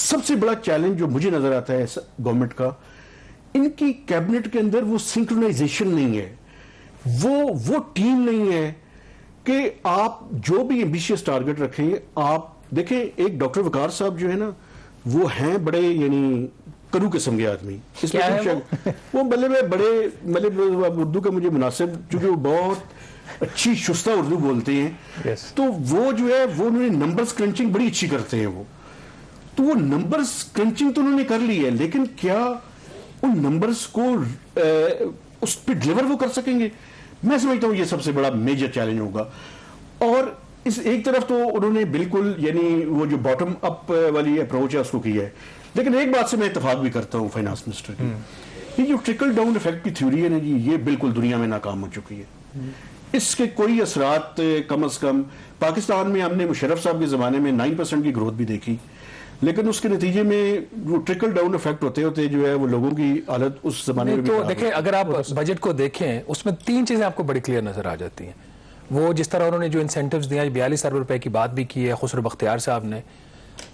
सबसे बड़ा चैलेंज जो मुझे नजर आता है गवर्नमेंट का, इनकी कैबिनेट के अंदर वो सिंक्रोनाइजेशन नहीं है, वो टीम नहीं है कि आप जो भी एम्बिशियस टारगेट रखें। आप देखें एक डॉक्टर वकार साहब जो है ना, वो हैं बड़े यानी करू किस्म के आदमी, वो बड़े उर्दू का मुझे मुनासिब, क्योंकि वो बहुत अच्छी शुस्ता उर्दू बोलते हैं। तो वो जो है वो उन्होंने नंबर्स क्रंचिंग बड़ी अच्छी करते हैं। वो नंबर्स क्रंचिंग तो उन्होंने कर ली है, लेकिन क्या उन नंबर्स को उस पर डिलीवर वो कर सकेंगे? मैं समझता हूं ये सबसे बड़ा मेजर चैलेंज होगा। और इस एक तरफ तो उन्होंने बिल्कुल यानी वो जो बॉटम अप वाली अप्रोच है उसको की है, लेकिन एक बात से मैं इत्तेफाक भी करता हूं फाइनेंस मिनिस्टर की, ये जो ट्रिकल डाउन इफेक्ट की थ्योरी है ना जी, ये बिल्कुल दुनिया में नाकाम हो चुकी है। इसके कोई असरात कम से कम पाकिस्तान में हमने मुशर्रफ साहब के जमाने में 9% की ग्रोथ भी देखी, लेकिन उसके नतीजे में वो ट्रिकल डाउन इफेक्ट होते होते जो है वो लोगों की हालत उस जमाने में तो देखें, अगर आप बजट को देखें उसमें 3 चीजें आपको बड़ी क्लियर नजर आ जाती हैं। वो जिस तरह उन्होंने जो इंसेंटिव्स दिया, 42 अरब रुपए की बात भी की है खुसरो बख्तियार साहब ने,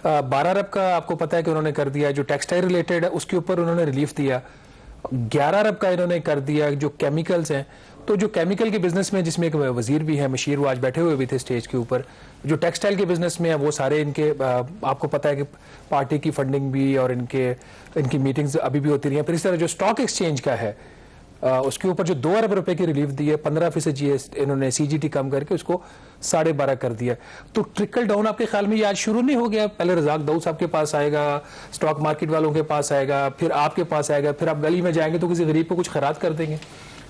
12 अरब का आपको पता है कि उन्होंने कर दिया, जो टेक्सटाइल रिलेटेड है उसके ऊपर उन्होंने रिलीफ दिया, 11 अरब का इन्होंने कर दिया जो केमिकल्स हैं। तो जो केमिकल के बिजनेस में, जिसमें एक वजीर भी है मशीर, वो आज बैठे हुए भी थे स्टेज के ऊपर, जो टेक्सटाइल के बिजनेस में है वो सारे इनके, आपको पता है कि पार्टी की फंडिंग भी और इनकी मीटिंग्स अभी भी होती रही हैं। फिर इस तरह जो स्टॉक एक्सचेंज का है उसके ऊपर जो 2 अरब रुपए की रिलीफ दी है, 15% GST इन्होंने CGT कम करके उसको 12.5 कर दिया। तो ट्रिकल डाउन आपके ख्याल में ये आज शुरू नहीं हो गया? पहले रजाक दाऊद साहब के पास आएगा, स्टॉक मार्केट वालों के पास आएगा, फिर आपके पास आएगा, फिर आप गली में जाएंगे तो किसी गरीब को कुछ खैरात कर देंगे?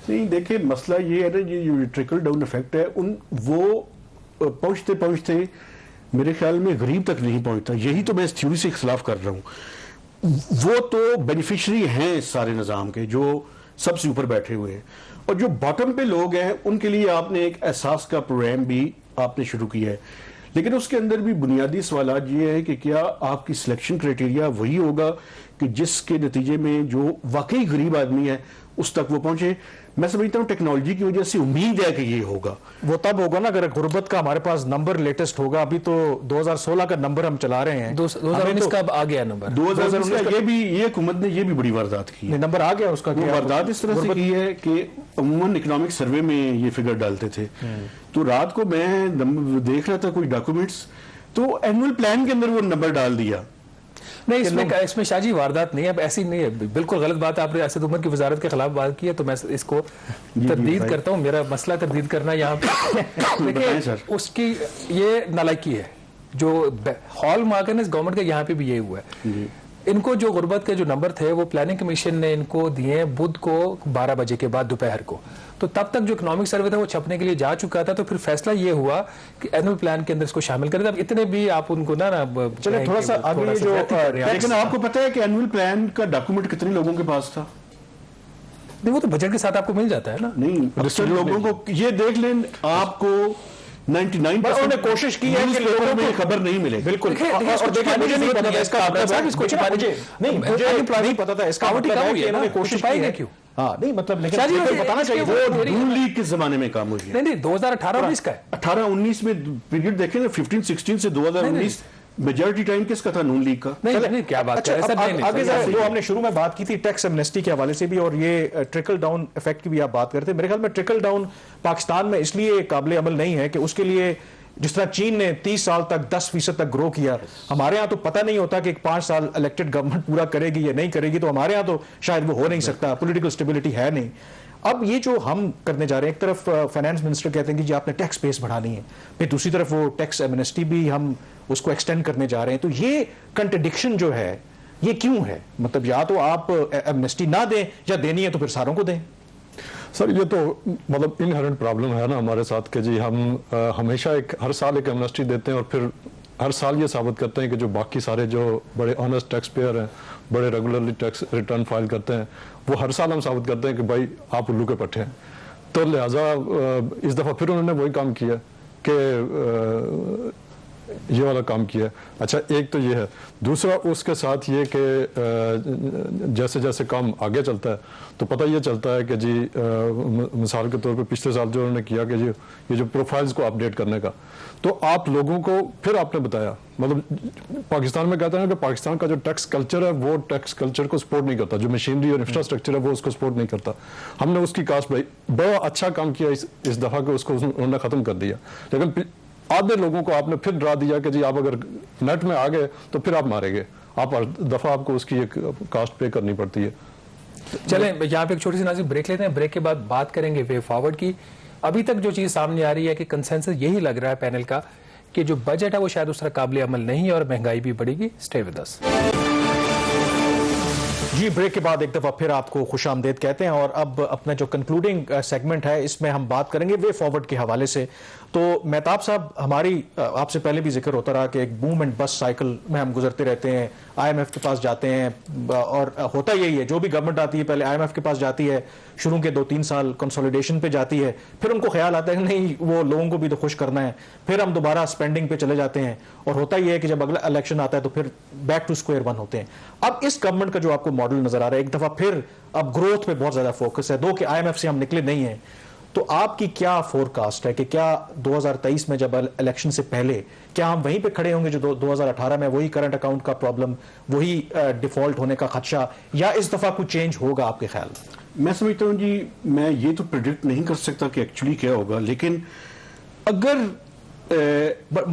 नहीं, देखिए मसला ये है ना, ये जो ट्रिकल डाउन इफेक्ट है वो पहुंचते पहुंचते मेरे ख्याल में गरीब तक नहीं पहुंचता। यही तो मैं इस थ्योरी से खिलाफ कर रहा हूं। वो तो बेनिफिशियरी हैं इस सारे निजाम के, जो सबसे ऊपर बैठे हुए हैं, और जो बॉटम पे लोग हैं उनके लिए आपने एक एहसास का प्रोग्राम भी आपने शुरू किया है, लेकिन उसके अंदर भी बुनियादी सवाल ये है कि क्या आपकी सिलेक्शन क्राइटेरिया वही होगा कि जिसके नतीजे में जो वाकई गरीब आदमी है उस तक वो पहुंचे? मैं समझता हूं टेक्नोलॉजी की वजह से उम्मीद है कि ये होगा। वो तब होगा ना अगर गुर्बत का हमारे पास नंबर लेटेस्ट होगा। अभी तो 2016 का नंबर हम चला रहे हैं, 2019 का आ गया नंबर, 2019 का ये हुकूमत ने ये भी बड़ी वारदात की है। नंबर आ गया उसका। वारदात इस तरह से की है कि अमूमन इकोनॉमिक सर्वे में ये फिगर डालते थे, तो रात को मैं देख रहा था कोई डॉक्यूमेंट्स, तो एनुअल प्लान के अंदर वो नंबर डाल दिया। नहीं, इसमें शाहजी वारदात नहीं है, अब ऐसी नहीं है, बिल्कुल गलत बात है। आपने असद उमर की वजारत के खिलाफ बात की है तो मैं इसको तरदीद करता हूँ, मेरा मसला तरदीद करना यहाँ पे। देखिए उसकी ये नालायकी है जो हॉल मार्क है ना इस गवर्नमेंट का, यहाँ पे भी यही हुआ है। इनको जो गुर्बत के जो नंबर थे वो प्लानिंग कमीशन ने इनको दिए बुध को 12 बजे के बाद दोपहर को, तो तब तक जो इकोनॉमिक सर्वे था वो छपने के लिए जा चुका था। तो फिर फैसला ये हुआ कि एनुअल प्लान के अंदर इसको शामिल करें। अब इतने भी आप उनको ना चले थोड़ा सा आगे जो, लेकिन आपको पता है कि एनुअल प्लान का डॉक्यूमेंट कितने लोगों के पास था? नहीं, वो तो बजट के साथ आपको मिल जाता है ना। नहीं, अक्सर लोगों को ये देख लें, आपको 99% कोशिश की है कि लोगों को खबर नहीं मिले। बिल्कुल, मुझे नहीं पता था इसका नहीं पता था इसका कोशिश की है। हाँ नहीं मतलब, लेकिन बताना चाहिए वो नून लीग किस जमाने में काम हुई है? नहीं 2018-19 का है। 18-19 में पीरियड देखें ना, 15-16 से 2019 मेजॉरिटी टाइम किसका था? नून लीग का। नहीं क्या बात है सर। आगे जो हमने शुरू में बात की थी टैक्स एमनेस्टी के हवाले से भी, और ये ट्रिकल डाउन इफेक्ट की भी आप बात करते हैं। मेरे ख्याल में ट्रिकल डाउन पाकिस्तान में इसलिए काबिल अमल नहीं है कि उसके लिए जिस तरह चीन ने 30 साल तक 10% तक ग्रो किया, हमारे यहाँ तो पता नहीं होता कि 5 साल इलेक्टेड गवर्नमेंट पूरा करेगी या नहीं करेगी, तो हमारे यहाँ तो शायद वो हो नहीं सकता, पॉलिटिकल स्टेबिलिटी है नहीं। अब ये जो हम करने जा रहे हैं, एक तरफ फाइनेंस मिनिस्टर कहते हैं कि जी आपने टैक्स बेस बढ़ानी है, फिर दूसरी तरफ वो टैक्स एमनेस्टी भी हम उसको एक्सटेंड करने जा रहे हैं। तो ये कंट्रडिक्शन जो है ये क्यों है? मतलब या तो आप एमनेस्टी ना दें या देनी है तो फिर सारों को दें। सर ये तो मतलब इनहेरेंट प्रॉब्लम है ना हमारे साथ कि जी हम हमेशा हर साल एक एमनेस्टी देते हैं और फिर हर साल ये साबित करते हैं कि जो बाकी सारे जो बड़े ऑनेस्ट टैक्स पेयर हैं, बड़े रेगुलरली टैक्स रिटर्न फाइल करते हैं, वो हर साल हम साबित करते हैं कि भाई आप उल्लू के पट्टे हैं। तो लिहाजा इस दफ़ा फिर उन्होंने वही काम किया कि ये वाला काम किया। अच्छा, एक तो ये है। दूसरा उसके साथ ये कि जैसे जैसे काम आगे चलता है तो पता ये चलता है कि जी मिसाल के तौर पे पिछले साल जो उन्होंने किया कि ये जो प्रोफाइल्स को अपडेट करने का, तो आप लोगों को फिर आपने बताया, मतलब पाकिस्तान में कहते हैं कि पाकिस्तान का जो टैक्स कल्चर है वो टैक्स कल्चर को सपोर्ट नहीं करता, जो मशीनरी और इंफ्रास्ट्रक्चर है वो उसको सपोर्ट नहीं करता। हमने उसकी कास्ट भाई बड़ा अच्छा काम किया इस दफ़ा के, उसको उन्होंने ख़त्म कर दिया। लेकिन आधे लोगों को आपने फिर डरा दिया कि जी आप अगर नेट में आ गए तो फिर आप मारेंगे, आप हर दफ़ा आपको उसकी एक कास्ट पे करनी पड़ती है। चलें यहाँ पे एक छोटी सी नाज़िक ब्रेक लेते हैं, ब्रेक के बाद बात करेंगे वे फॉरवर्ड की। अभी तक जो चीज़ सामने आ रही है कि कंसेंसस यही लग रहा है पैनल का कि जो बजट है वो शायद उस तरह काबिल अमल नहीं है और महंगाई भी बढ़ेगी। Stay with us. जी, ब्रेक के बाद एक दफ़ा फिर आपको खुशामदीद कहते हैं और अब अपना जो कंक्लूडिंग सेगमेंट है इसमें हम बात करेंगे वे फॉरवर्ड के हवाले से। तो मेहताब साहब, हमारी आपसे पहले भी जिक्र होता रहा कि एक बूम एंड बस्ट साइकिल में हम गुजरते रहते हैं, IMF के पास जाते हैं और होता यही है, जो भी गवर्नमेंट आती है पहले IMF के पास जाती है, शुरू के 2-3 साल कंसोलिडेशन पे जाती है, फिर उनको ख्याल आता है नहीं वो लोगों को भी तो खुश करना है, फिर हम दोबारा स्पेंडिंग पे चले जाते हैं और होता ही है कि जब अगला इलेक्शन आता है तो फिर बैक टू स्क्वायर वन होते हैं। अब इस गवर्नमेंट का जो आपको मॉडल नजर आ रहा है, एक दफा फिर अब ग्रोथ पे बहुत ज्यादा फोकस है, दो कि IMF से हम निकले नहीं है, तो आपकी क्या फोरकास्ट है कि क्या 2023 में जब इलेक्शन से पहले क्या हम वहीं पे खड़े होंगे जो 2018 में, वही करंट अकाउंट का प्रॉब्लम, वही डिफॉल्ट होने का खदशा, या इस दफा कुछ चेंज होगा आपके ख्याल? मैं समझता हूँ जी, मैं ये तो प्रेडिक्ट नहीं कर सकता कि एक्चुअली क्या होगा, लेकिन अगर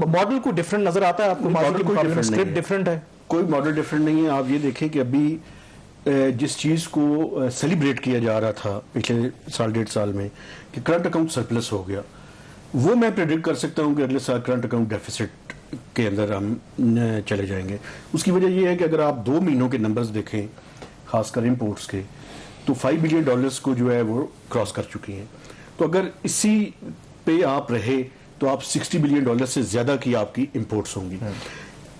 मॉडल को डिफरेंट नजर आता है आपको? मॉडल कोई स्क्रिप्ट डिफरेंट है? कोई मॉडल डिफरेंट नहीं है। आप ये देखें कि अभी जिस चीज को सेलिब्रेट किया जा रहा था पिछले साल 1.5 साल में कि करंट अकाउंट सरप्लस हो गया, वो मैं प्रेडिक्ट कर सकता हूं कि अगले साल करंट अकाउंट डेफिसिट के अंदर हम चले जाएंगे। उसकी वजह यह है कि अगर आप 2 महीनों के नंबर्स देखें, खासकर इंपोर्ट्स के, तो $5 बिलियन को जो है वो क्रॉस कर चुकी हैं। तो अगर इसी पे आप रहे तो आप $60 बिलियन से ज्यादा की आपकी इंपोर्ट्स होंगी।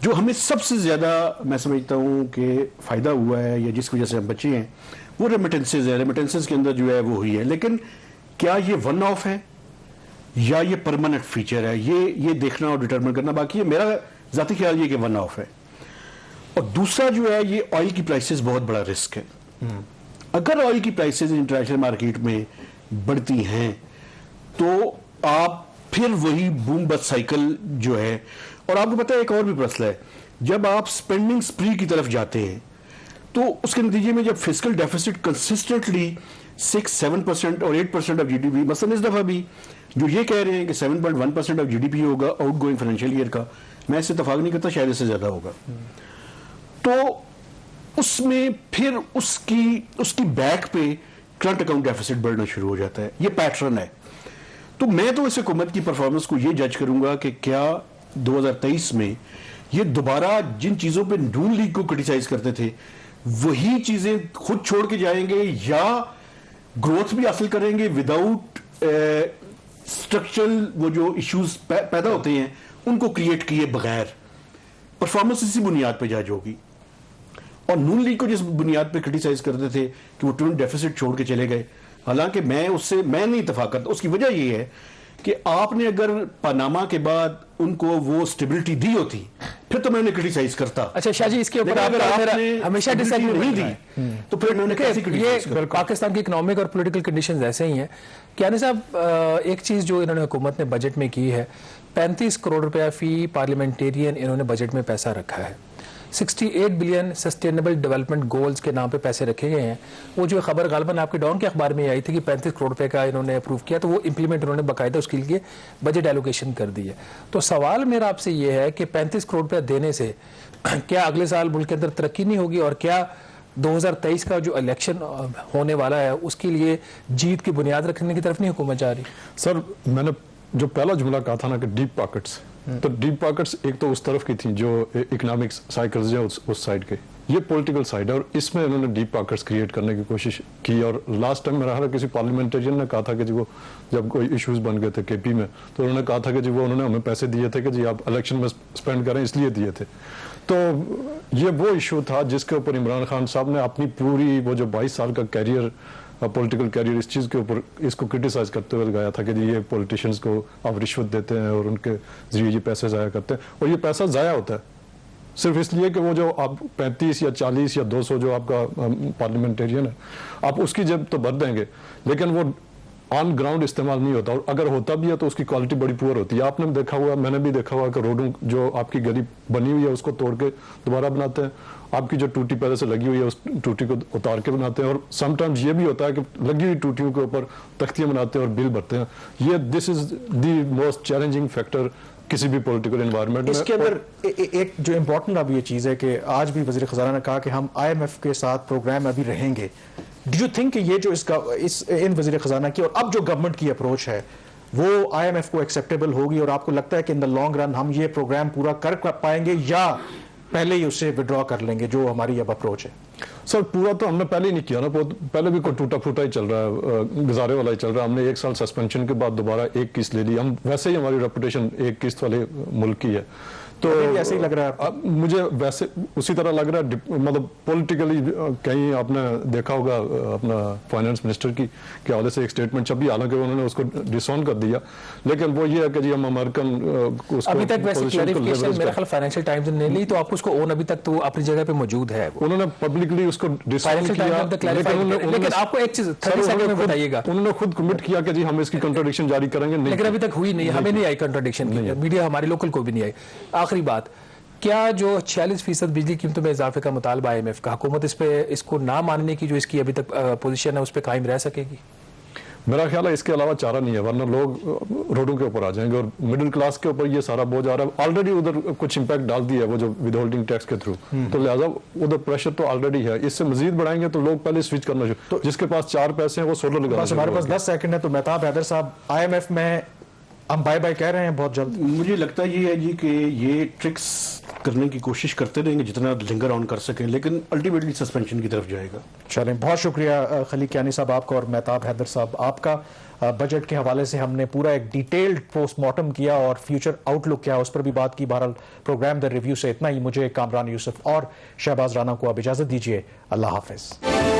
जो हमें सबसे ज्यादा मैं समझता हूं कि फायदा हुआ है या जिस वजह से हम बचे हैं वो रेमिटेंसेज है। रेमिटेंसेज के अंदर जो है वो हुई है, लेकिन क्या ये वन ऑफ है या ये परमानेंट फीचर है, ये देखना और डिटरमिन करना बाकी है। मेरा जाती ख्याल ये कि वन ऑफ है। और दूसरा जो है, ये ऑयल की प्राइसेस बहुत बड़ा रिस्क है। अगर ऑयल की प्राइसेस इंटरनेशनल मार्केट में बढ़ती हैं तो आप फिर वही बूम बस्ट साइकिल जो है। और आपको पता है एक और भी मसला है, जब आप स्पेंडिंग स्प्री की तरफ जाते हैं तो उसके नतीजे में जब फिस्कल डेफिसिट कंसिस्टेंटली 6-7% और 8% ऑफ GDP, मसलन इस दफा भी जो ये कह रहे हैं कि 7.1% ऑफ GDP होगा आउट गोइंग फाइनेंशियल ईयर का, मैं इससे इत्तेफाक नहीं करता, शायद इससे ज्यादा होगा। तो उसमें फिर उसकी बैक पे करंट अकाउंट डेफिसिट बढ़ना शुरू हो जाता है। ये पैटर्न है। तो मैं तो इस हुकूमत की परफॉर्मेंस को ये जज करूंगा कि क्या 2023 में ये दोबारा जिन चीजों पे नून लीग को क्रिटिसाइज करते थे वही चीजें खुद छोड़ के जाएंगे या ग्रोथ भी हासिल करेंगे विदाउट स्ट्रक्चरल वो जो इश्यूज पैदा होते हैं उनको क्रिएट किए बगैर। परफॉर्मेंस इसी बुनियाद पे जज होगी। और नून लीग को जिस बुनियाद पे क्रिटिसाइज करते थे कि वो ट्विन डेफिसिट छोड़ के चले गए, हालांकि मैं नहीं इत्तेफाक करता। उसकी वजह ये है कि आपने अगर पनामा के बाद उनको वो स्टेबिलिटी दी होती फिर तो मैं उन्हें क्रिटिसाइज करता। अच्छा शाह जी, इसके ऊपर अगर आपने हमेशा डिसएग्री नहीं दी तो फिर मैं उन्हें कैसे क्रिटिसाइज करता? ये पाकिस्तान की इकोनॉमिक और पॉलिटिकल कंडीशंस ऐसे ही हैं। यानी साहब, एक चीज जो इन्होंने हुकूमत ने बजट में की है, 35 करोड़ रुपया फी पार्लियामेंटेरियन इन्होंने बजट में पैसा रखा है। 68 बिलियन सस्टेनेबल डेवलपमेंट गोल्स के नाम पे पैसे रखे गए हैं। वो जो खबर गालबन आपके डॉन के अखबार में आई थी कि 35 करोड़ रुपए का इन्होंने अप्रूव किया, तो वो इंप्लीमेंट उन्होंने बाकायदा उसके लिए बजट एलोकेशन कर दी है। तो सवाल मेरा आपसे ये है कि 35 करोड़ रुपया देने से क्या अगले साल मुल्क के अंदर तरक्की नहीं होगी, और क्या 2023 का जो इलेक्शन होने वाला है उसके लिए जीत की बुनियाद रखने की तरफ नहीं हुकूमत जा रही? सर, मैंने जो पहला जुमला कहा था ना कि डीप पॉकेट्स, तो डीप पॉकेट्स एक तो उस तरफ की थी जो इकोनॉमिक साइकिल्स जो उस साइड के, ये पॉलिटिकल साइड है और इसमें उन्होंने डीप पॉकेट्स क्रिएट करने की कोशिश की। और लास्ट टाइम मेरा ख्याल है किसी पार्लियामेंटेरियन ने कहा था कि जी वो जब कोई इश्यूज बन गए थे केपी में, तो उन्होंने कहा था कि जी वो उन्होंने हमें पैसे दिए थे कि जी आप इलेक्शन में स्पेंड करें, इसलिए दिए थे। तो ये वो इशू था जिसके ऊपर इमरान खान साहब ने अपनी पूरी वो जो 22 साल का कैरियर, पॉलिटिकल कैरियर, इस चीज़ के ऊपर इसको क्रिटिसाइज करते हुए लगाया था कि जी ये पॉलिटिशियंस को आप रिश्वत देते हैं और उनके जरिए ये पैसे ज़ाया करते हैं। और ये पैसा ज़ाया होता है सिर्फ इसलिए कि वो जो आप 35 या 40 या 200 जो आपका पार्लियामेंटेरियन है, आप उसकी जेब तो भर देंगे, लेकिन वो ऑन ग्राउंड इस्तेमाल नहीं होता। और अगर होता भी है तो उसकी क्वालिटी बड़ी पुअर होती है। आपने देखा हुआ, मैंने भी देखा हुआ कि रोडों जो आपकी गली बनी हुई है उसको तोड़ के दोबारा बनाते हैं, आपकी जो टूटी पहले से लगी हुई है उस टूटी को उतार के बनाते हैं। और समटाइम्स ये भी होता है कि लगी हुई टूटियों के ऊपर तख्तियां बनाते हैं और बिल भरते हैं। ये this is the most challenging factor किसी भी पॉलिटिकल एनवायरनमेंट में। इसके अंदर एक जो इम्पोर्टेंट अब ये चीज़ है कि आज भी वज़ीर ख़ज़ाना ने कहा कि हम IMF के साथ प्रोग्राम अभी रहेंगे। डू यू थिंक कि ये जो इन वज़ीर ख़ज़ाना की और अब जो गवर्नमेंट की अप्रोच है वो IMF को एक्सेप्टेबल होगी, और आपको लगता है कि इन द लॉन्ग रन हम ये प्रोग्राम पूरा कर पाएंगे या पहले ही उससे विड्रॉ कर लेंगे, जो हमारी अब अप्रोच है? सर पूरा तो हमने पहले ही नहीं किया ना, पहले भी कोई टूटा फूटा ही चल रहा है, गुजारे वाला ही चल रहा है। हमने 1 साल सस्पेंशन के बाद दोबारा एक किस्त ले ली। हम वैसे ही हमारी रेपुटेशन एक किस्त वाले मुल्क की है, तो ऐसे ही लग रहा है। मुझे वैसे उसी तरह लग रहा है। मतलब पॉलिटिकली कहीं आपने देखा होगा अपना फाइनेंस मिनिस्टर की के हवाले से एक स्टेटमेंट छपी, हालांकि उन्होंने उसको डिसऑन कर दिया, लेकिन वो ये है कि जी हम अमेरिकन अभी तक वैसे क्लैरिफिकेशन मेरा ख्याल फाइनेंशियल टाइम्स ने ली, तो आपको उसको ओन अभी तक तो अपनी जगह पे मौजूद है। उन्होंने पब्लिकली उसको डिसऑन किया, लेकिन आपको एक चीज 30 सेकंड में बताइएगा। उन्होंने खुद कमिट किया कि जी हम इसकी कंट्राडिक्शन जारी करेंगे, लेकिन अभी तक हुई नहीं, हमें नहीं आई कंट्राडिक्शन, मीडिया हमारे लोकल को भी नहीं आई। आखिरी बात, क्या जो 46% बिजली कीमतों में इजाफे का मुतालबा IMF का, हुकूमत इस पे इसको ना मानने की जो इसकी अभी तक पोजीशन है उस पर कायम रह सकेगी? मेरा ख्याल है इसके अलावा चारा नहीं है, वरना लोग रोडों के ऊपर आ जाएंगे और मिडिल क्लास के ऊपर ये सारा बोझ आ रहा है। ऑलरेडी उधर कुछ इंपैक्ट डाल दिया है वो जो विदहोल्डिंग टैक्स के थ्रू, तो लिहाजा उधर प्रेशर तो ऑलरेडी है। इससे मजीद बढ़ाएंगे तो लोग पहले स्विच करना शुरू, तो जिसके पास 4 पैसे हैं वो सोलर लगा। हमारे पास 10 सेकंड है, तो मेहताब हैदर साहब, IMF में हम बाय बाय कह रहे हैं बहुत जल्द? मुझे लगता ये है जी कि ये ट्रिक्स करने की कोशिश करते रहेंगे जितना लिंगर ऑन कर सकें, लेकिन अल्टीमेटली सस्पेंशन की तरफ जाएगा। चलें, बहुत शुक्रिया खलीक यानी साहब आपका और मेहताब हैदर साहब आपका। बजट के हवाले से हमने पूरा एक डिटेल्ड पोस्टमार्टम किया और फ्यूचर आउटलुक क्या उस पर भी बात की। बहरहाल प्रोग्राम द रिव्यू से इतना ही। मुझे कामरान यूसुफ और शहबाज राना को अब इजाजत दीजिए। अल्लाह हाफिज।